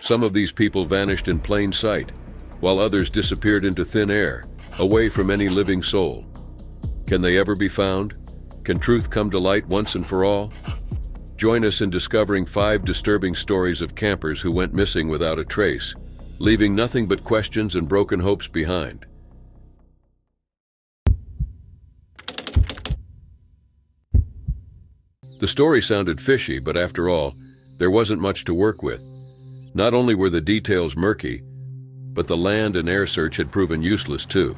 Some of these people vanished in plain sight, while others disappeared into thin air, away from any living soul. Can they ever be found? Can truth come to light once and for all? Join us in discovering 5 disturbing stories of campers who went missing without a trace, leaving nothing but questions and broken hopes behind. The story sounded fishy, but after all, there wasn't much to work with. Not only were the details murky, but the land and air search had proven useless too.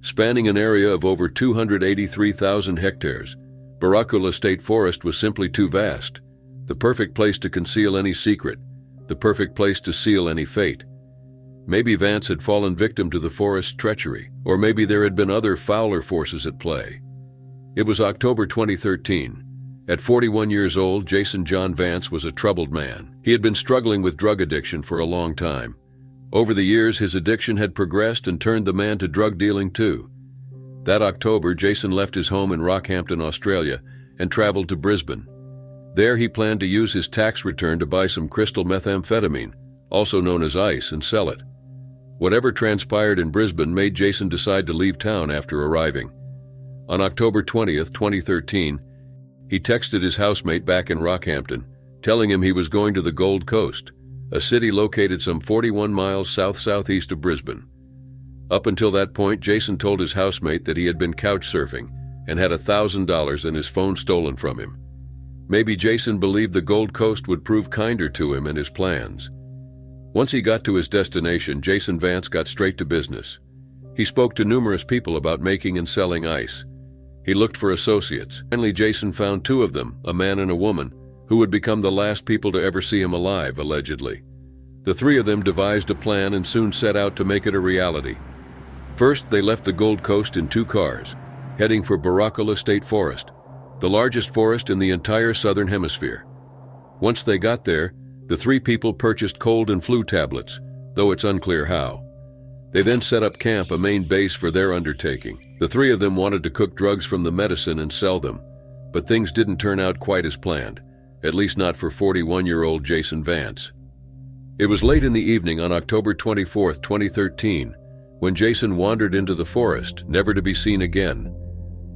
Spanning an area of over 283,000 hectares, Baracula State Forest was simply too vast. The perfect place to conceal any secret, the perfect place to seal any fate. Maybe Vance had fallen victim to the forest's treachery, or maybe there had been other fouler forces at play. It was October 2013. At 41 years old, Jason John Vance was a troubled man. He had been struggling with drug addiction for a long time. Over the years, his addiction had progressed and turned the man to drug dealing too. That October, Jason left his home in Rockhampton, Australia, and traveled to Brisbane. There he planned to use his tax return to buy some crystal methamphetamine, also known as ice, and sell it. Whatever transpired in Brisbane made Jason decide to leave town after arriving. On October 20th, 2013, he texted his housemate back in Rockhampton, telling him he was going to the Gold Coast, a city located some 41 miles south-southeast of Brisbane. Up until that point, Jason told his housemate that he had been couch surfing and had $1,000 and his phone stolen from him. Maybe Jason believed the Gold Coast would prove kinder to him and his plans. Once he got to his destination, Jason Vance got straight to business. He spoke to numerous people about making and selling ice. He looked for associates. Finally, Jason found 2 of them, a man and a woman, who would become the last people to ever see him alive, allegedly. The 3 of them devised a plan and soon set out to make it a reality. First, they left the Gold Coast in 2 cars, heading for Baracula State Forest, the largest forest in the entire southern hemisphere. Once they got there, the 3 people purchased cold and flu tablets, though it's unclear how. They then set up camp, a main base for their undertaking. The 3 of them wanted to cook drugs from the medicine and sell them, but things didn't turn out quite as planned, at least not for 41-year-old Jason Vance. It was late in the evening on October 24, 2013, when Jason wandered into the forest, never to be seen again.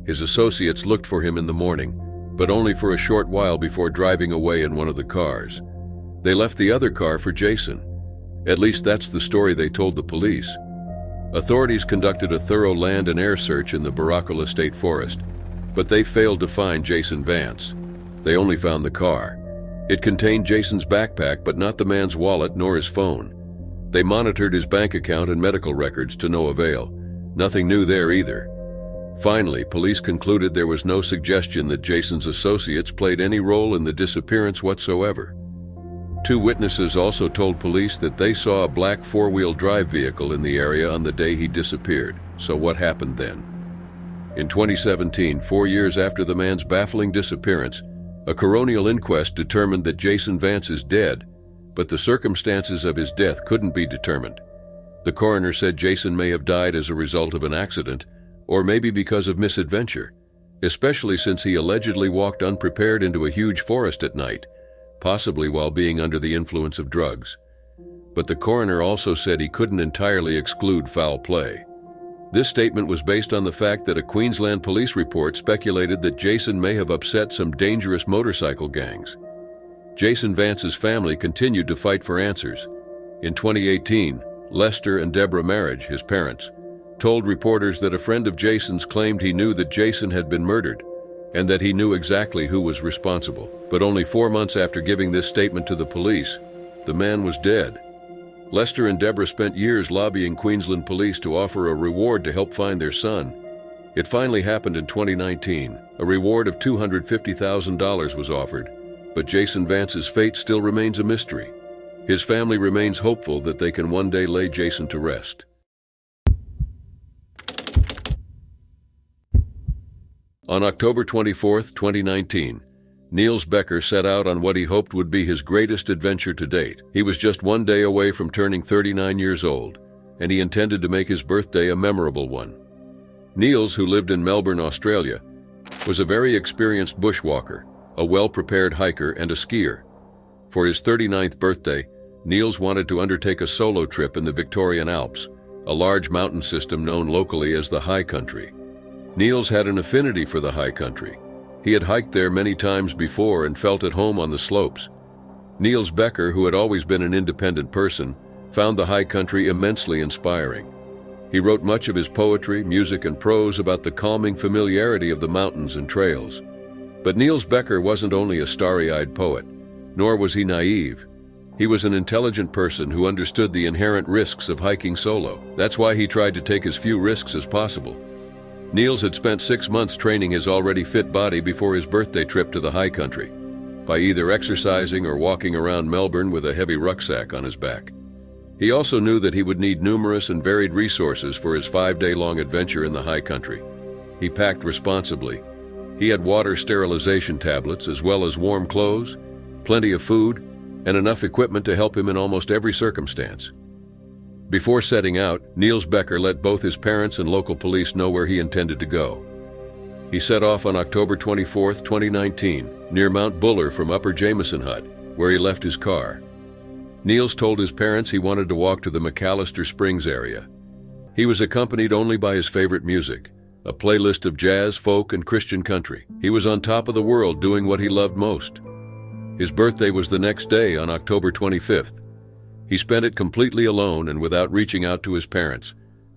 His associates looked for him in the morning, but only for a short while before driving away in one of the cars. They left the other car for Jason. At least that's the story they told the police. Authorities conducted a thorough land and air search in the Baracula State Forest, but they failed to find Jason Vance. They only found the car. It contained Jason's backpack, but not the man's wallet nor his phone. They monitored his bank account and medical records to no avail. Nothing new there either. Finally, police concluded there was no suggestion that Jason's associates played any role in the disappearance whatsoever. 2 witnesses also told police that they saw a black 4-wheel drive vehicle in the area on the day he disappeared. So what happened then? In 2017, 4 years after the man's baffling disappearance, a coronial inquest determined that Jason Vance is dead, but the circumstances of his death couldn't be determined. The coroner said Jason may have died as a result of an accident, or maybe because of misadventure, especially since he allegedly walked unprepared into a huge forest at night, possibly while being under the influence of drugs. But the coroner also said he couldn't entirely exclude foul play. This statement was based on the fact that a Queensland police report speculated that Jason may have upset some dangerous motorcycle gangs. Jason Vance's family continued to fight for answers. In 2018, Lester and Deborah Marriage, his parents, told reporters that a friend of Jason's claimed he knew that Jason had been murdered, and that he knew exactly who was responsible. But only 4 months after giving this statement to the police, the man was dead. Lester and Deborah spent years lobbying Queensland police to offer a reward to help find their son. It finally happened in 2019. A reward of $250,000 was offered, but Jason Vance's fate still remains a mystery. His family remains hopeful that they can one day lay Jason to rest. On October 24, 2019, Niels Becker set out on what he hoped would be his greatest adventure to date. He was just 1 day away from turning 39 years old, and he intended to make his birthday a memorable one. Niels, who lived in Melbourne, Australia, was a very experienced bushwalker, a well-prepared hiker, and a skier. For his 39th birthday, Niels wanted to undertake a solo trip in the Victorian Alps, a large mountain system known locally as the High Country. Niels had an affinity for the High Country. He had hiked there many times before and felt at home on the slopes. Niels Becker, who had always been an independent person, found the High Country immensely inspiring. He wrote much of his poetry, music, and prose about the calming familiarity of the mountains and trails. But Niels Becker wasn't only a starry-eyed poet, nor was he naive. He was an intelligent person who understood the inherent risks of hiking solo. That's why he tried to take as few risks as possible. Niels had spent 6 months training his already fit body before his birthday trip to the High Country, by either exercising or walking around Melbourne with a heavy rucksack on his back. He also knew that he would need numerous and varied resources for his 5-day-long adventure in the High Country. He packed responsibly. He had water sterilization tablets, as well as warm clothes, plenty of food, and enough equipment to help him in almost every circumstance. Before setting out, Niels Becker let both his parents and local police know where he intended to go. He set off on October 24, 2019, near Mount Buller from Upper Jameson Hut, where he left his car. Niels told his parents he wanted to walk to the McAllister Springs area. He was accompanied only by his favorite music, a playlist of jazz, folk, and Christian country. He was on top of the world doing what he loved most. His birthday was the next day on October 25th. He spent it completely alone and without reaching out to his parents.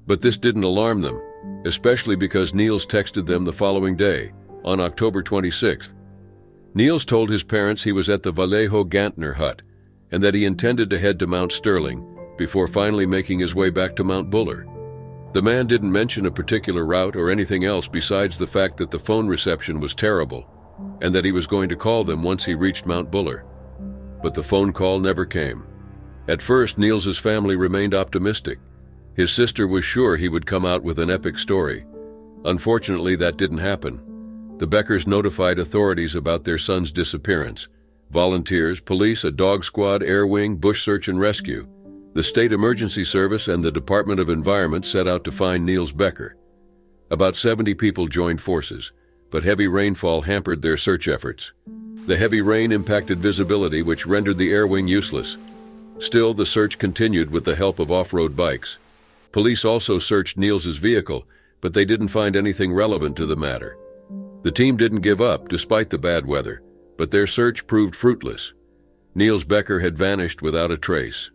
But this didn't alarm them, especially because Niels texted them the following day, on October 26th. Niels told his parents he was at the Vallejo Gantner hut and that he intended to head to Mount Sterling before finally making his way back to Mount Buller. The man didn't mention a particular route or anything else besides the fact that the phone reception was terrible and that he was going to call them once he reached Mount Buller. But the phone call never came. At first, Niels's family remained optimistic. His sister was sure he would come out with an epic story. Unfortunately, that didn't happen. The Beckers notified authorities about their son's disappearance. Volunteers, police, a dog squad, air wing, bush search and rescue. The State Emergency Service and the Department of Environment set out to find Niels Becker. About 70 people joined forces, but heavy rainfall hampered their search efforts. The heavy rain impacted visibility, which rendered the air wing useless. Still, the search continued with the help of off-road bikes. Police also searched Niels's vehicle, but they didn't find anything relevant to the matter. The team didn't give up despite the bad weather, but their search proved fruitless. Niels Becker had vanished without a trace.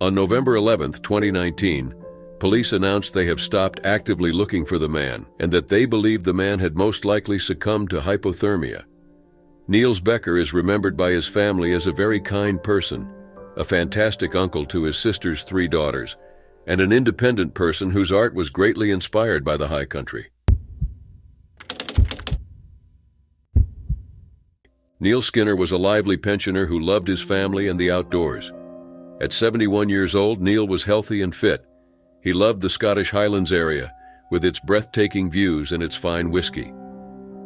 On November 11, 2019, police announced they have stopped actively looking for the man and that they believed the man had most likely succumbed to hypothermia. Niels Becker is remembered by his family as a very kind person, a fantastic uncle to his sister's 3 daughters, and an independent person whose art was greatly inspired by the High Country. Neil Skinner was a lively pensioner who loved his family and the outdoors. At 71 years old, Neil was healthy and fit. He loved the Scottish Highlands area, with its breathtaking views and its fine whiskey.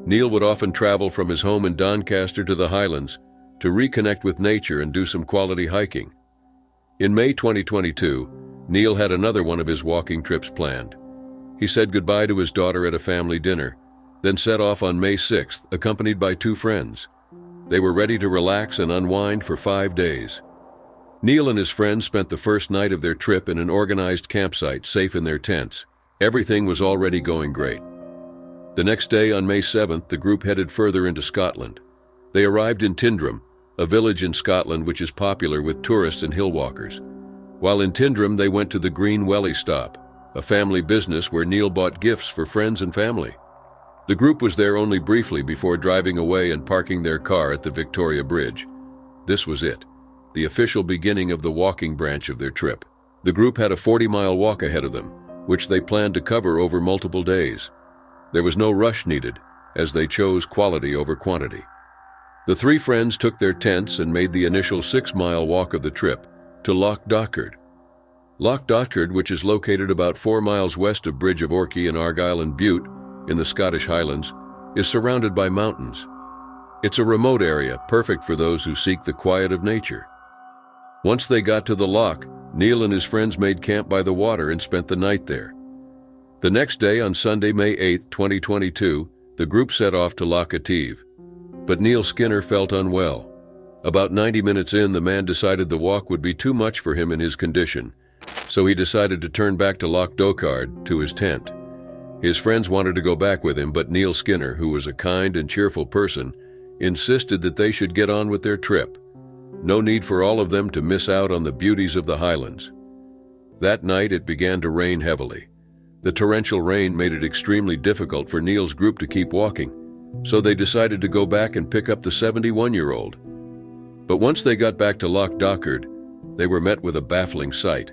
Neil would often travel from his home in Doncaster to the Highlands to reconnect with nature and do some quality hiking. In May 2022, Neil had another one of his walking trips planned. He said goodbye to his daughter at a family dinner, then set off on May 6th, accompanied by 2 friends. They were ready to relax and unwind for 5 days. Neil and his friends spent the first night of their trip in an organized campsite, safe in their tents. Everything was already going great. The next day, on May 7th, the group headed further into Scotland. They arrived in Tindrum, a village in Scotland which is popular with tourists and hill walkers. While in Tindrum, they went to the Green Welly Stop, a family business where Neil bought gifts for friends and family. The group was there only briefly before driving away and parking their car at the Victoria Bridge. This was it, the official beginning of the walking branch of their trip. The group had a 40-mile walk ahead of them, which they planned to cover over multiple days. There was no rush needed, as they chose quality over quantity. The 3 friends took their tents and made the initial 6-mile walk of the trip to Loch Dochard. Loch Dochard, which is located about 4 miles west of Bridge of Orchy in Argyll and Bute, in the Scottish Highlands, is surrounded by mountains. It's a remote area, perfect for those who seek the quiet of nature. Once they got to the loch, Neil and his friends made camp by the water and spent the night there. The next day, on Sunday, May 8, 2022, the group set off to Loch Etive. But Neil Skinner felt unwell. About 90 minutes in, the man decided the walk would be too much for him in his condition, so he decided to turn back to Loch Dochard, to his tent. His friends wanted to go back with him, but Neil Skinner, who was a kind and cheerful person, insisted that they should get on with their trip. No need for all of them to miss out on the beauties of the Highlands. That night it began to rain heavily. The torrential rain made it extremely difficult for Neil's group to keep walking, so they decided to go back and pick up the 71-year-old. But once they got back to Loch Dochard, they were met with a baffling sight.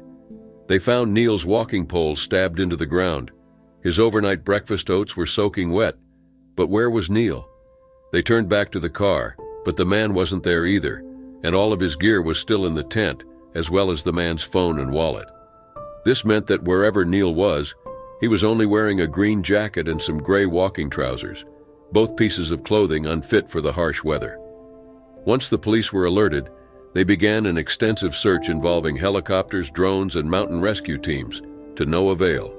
They found Neil's walking pole stabbed into the ground. His overnight breakfast oats were soaking wet. But where was Neil? They turned back to the car, but the man wasn't there either, and all of his gear was still in the tent, as well as the man's phone and wallet. This meant that wherever Neil was, he was only wearing a green jacket and some gray walking trousers, both pieces of clothing unfit for the harsh weather. Once the police were alerted, they began an extensive search involving helicopters, drones, and mountain rescue teams, to no avail.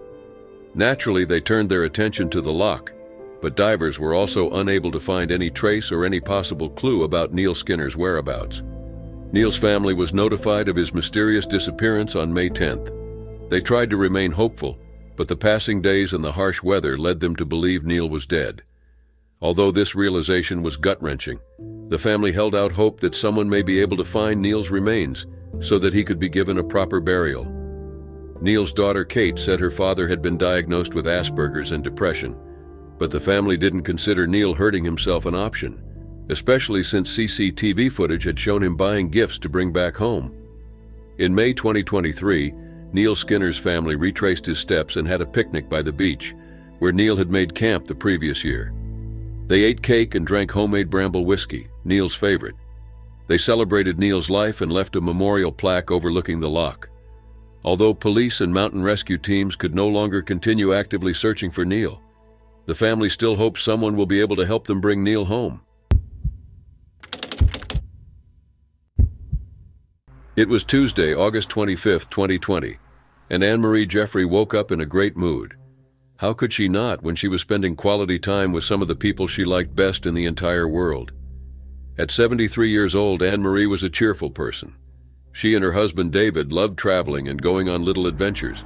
Naturally, they turned their attention to the loch, but divers were also unable to find any trace or any possible clue about Neil Skinner's whereabouts. Neil's family was notified of his mysterious disappearance on May 10th. They tried to remain hopeful, but the passing days and the harsh weather led them to believe Neil was dead. Although this realization was gut-wrenching, the family held out hope that someone may be able to find Neil's remains so that he could be given a proper burial. Neil's daughter Kate said her father had been diagnosed with Asperger's and depression, but the family didn't consider Neil hurting himself an option, especially since CCTV footage had shown him buying gifts to bring back home. In May 2023, Neil Skinner's family retraced his steps and had a picnic by the beach, where Neil had made camp the previous year. They ate cake and drank homemade Bramble whiskey, Neil's favorite. They celebrated Neil's life and left a memorial plaque overlooking the loch. Although police and mountain rescue teams could no longer continue actively searching for Neil, the family still hopes someone will be able to help them bring Neil home. It was Tuesday, August 25, 2020, and Anne-Marie Jeffrey woke up in a great mood. How could she not when she was spending quality time with some of the people she liked best in the entire world? At 73 years old, Anne-Marie was a cheerful person. She and her husband David loved traveling and going on little adventures,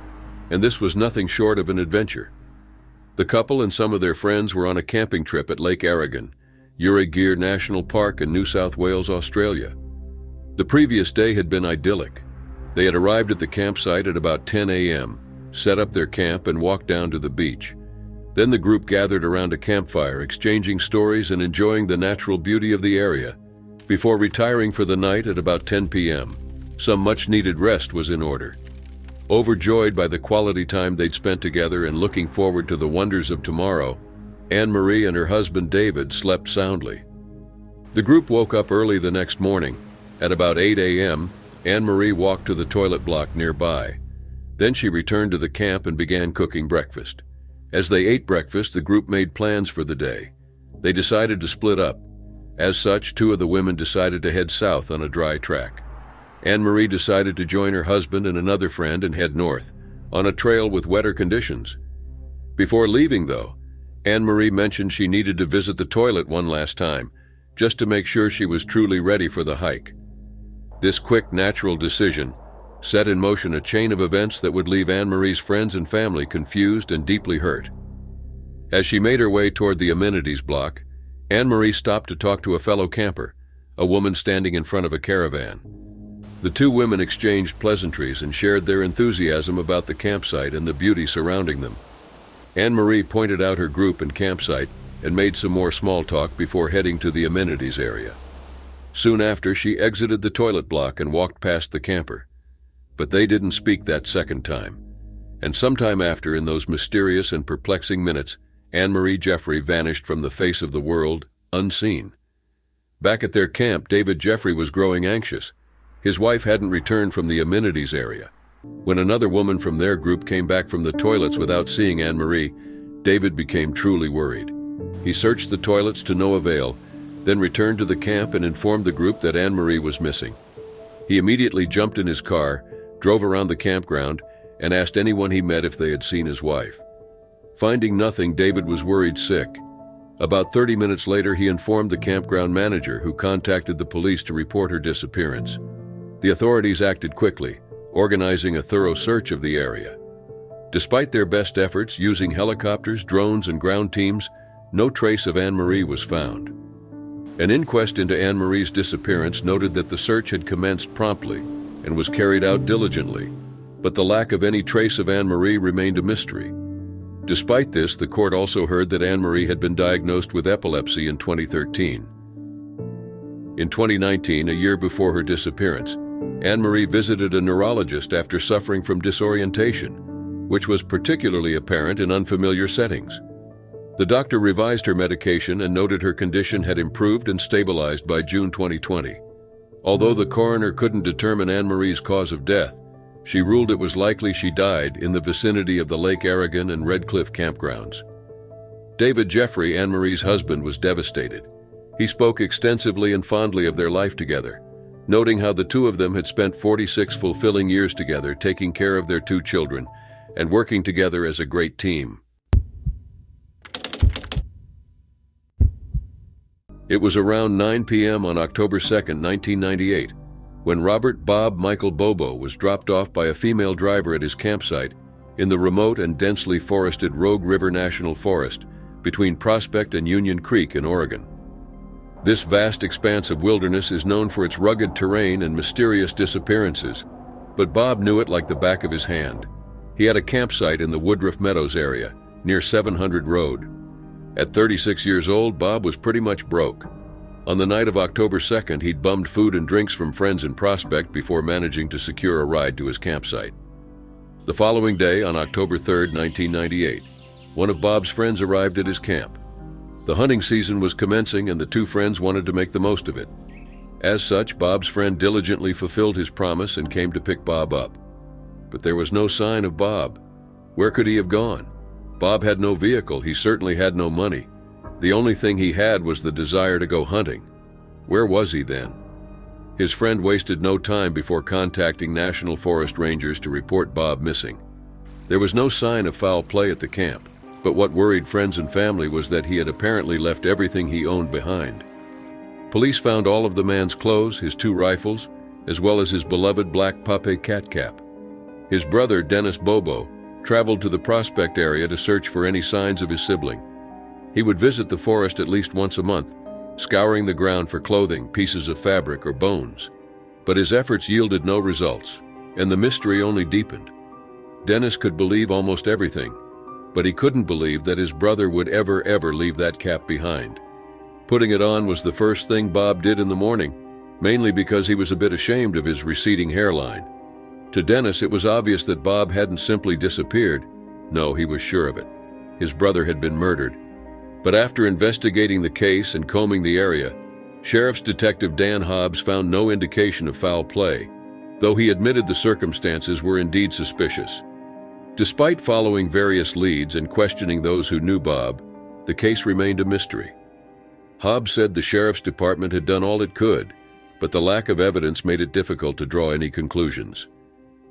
and this was nothing short of an adventure. The couple and some of their friends were on a camping trip at Lake Aragon, Eerie National Park in New South Wales, Australia. The previous day had been idyllic. They had arrived at the campsite at about 10 a.m., set up their camp, and walked down to the beach. Then the group gathered around a campfire, exchanging stories and enjoying the natural beauty of the area, before retiring for the night at about 10 p.m. Some much-needed rest was in order. Overjoyed by the quality time they'd spent together and looking forward to the wonders of tomorrow, Anne-Marie and her husband David slept soundly. The group woke up early the next morning. At about 8 a.m., Anne-Marie walked to the toilet block nearby. Then she returned to the camp and began cooking breakfast. As they ate breakfast, the group made plans for the day. They decided to split up. As such, two of the women decided to head south on a dry track. Anne-Marie decided to join her husband and another friend and head north, on a trail with wetter conditions. Before leaving, though, Anne-Marie mentioned she needed to visit the toilet one last time, just to make sure she was truly ready for the hike. This quick, natural decision set in motion a chain of events that would leave Anne-Marie's friends and family confused and deeply hurt. As she made her way toward the amenities block, Anne-Marie stopped to talk to a fellow camper, a woman standing in front of a caravan. The two women exchanged pleasantries and shared their enthusiasm about the campsite and the beauty surrounding them. Anne-Marie pointed out her group and campsite and made some more small talk before heading to the amenities area. Soon after, she exited the toilet block and walked past the camper. But they didn't speak that second time. And sometime after, in those mysterious and perplexing minutes, Anne-Marie Jeffrey vanished from the face of the world, unseen. Back at their camp, David Jeffrey was growing anxious. His wife hadn't returned from the amenities area. When another woman from their group came back from the toilets without seeing Anne-Marie, David became truly worried. He searched the toilets to no avail, then returned to the camp and informed the group that Anne-Marie was missing. He immediately jumped in his car, drove around the campground, and asked anyone he met if they had seen his wife. Finding nothing, David was worried sick. About 30 minutes later, he informed the campground manager, who contacted the police to report her disappearance. The authorities acted quickly, organizing a thorough search of the area. Despite their best efforts using helicopters, drones, and ground teams, no trace of Anne-Marie was found. An inquest into Anne-Marie's disappearance noted that the search had commenced promptly and was carried out diligently, but the lack of any trace of Anne-Marie remained a mystery. Despite this, the court also heard that Anne-Marie had been diagnosed with epilepsy in 2013. In 2019, a year before her disappearance, Anne-Marie visited a neurologist after suffering from disorientation, which was particularly apparent in unfamiliar settings. The doctor revised her medication and noted her condition had improved and stabilized by June 2020. Although the coroner couldn't determine Anne-Marie's cause of death, she ruled it was likely she died in the vicinity of the Lake Aragon and Red Cliff campgrounds. David Jeffrey, Anne-Marie's husband, was devastated. He spoke extensively and fondly of their life together, noting how the two of them had spent 46 fulfilling years together, taking care of their two children and working together as a great team. It was around 9 p.m. on October 2, 1998, when Robert Bob Michael Bobo was dropped off by a female driver at his campsite in the remote and densely forested Rogue River National Forest between Prospect and Union Creek in Oregon. This vast expanse of wilderness is known for its rugged terrain and mysterious disappearances, but Bob knew it like the back of his hand. He had a campsite in the Woodruff Meadows area, near 700 Road. At 36 years old, Bob was pretty much broke. On the night of October 2nd, he'd bummed food and drinks from friends in Prospect before managing to secure a ride to his campsite. The following day, on October 3, 1998, one of Bob's friends arrived at his camp. The hunting season was commencing and the two friends wanted to make the most of it. As such, Bob's friend diligently fulfilled his promise and came to pick Bob up. But there was no sign of Bob. Where could he have gone? Bob had no vehicle, he certainly had no money. The only thing he had was the desire to go hunting. Where was he then? His friend wasted no time before contacting National Forest Rangers to report Bob missing. There was no sign of foul play at the camp, but what worried friends and family was that he had apparently left everything he owned behind. Police found all of the man's clothes, his two rifles, as well as his beloved black Pape cat cap. His brother, Dennis Bobo, traveled to the Prospect area to search for any signs of his sibling. He would visit the forest at least once a month, scouring the ground for clothing, pieces of fabric, or bones. But his efforts yielded no results, and the mystery only deepened. Dennis could believe almost everything, but he couldn't believe that his brother would ever leave that cap behind. Putting it on was the first thing Bob did in the morning, mainly because he was a bit ashamed of his receding hairline. To Dennis, it was obvious that Bob hadn't simply disappeared. No, he was sure of it. His brother had been murdered. But after investigating the case and combing the area, Sheriff's Detective Dan Hobbs found no indication of foul play, though he admitted the circumstances were indeed suspicious. Despite following various leads and questioning those who knew Bob, the case remained a mystery. Hobbs said the Sheriff's Department had done all it could, but the lack of evidence made it difficult to draw any conclusions.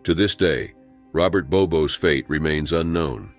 To this day, Robert Bobo's fate remains unknown.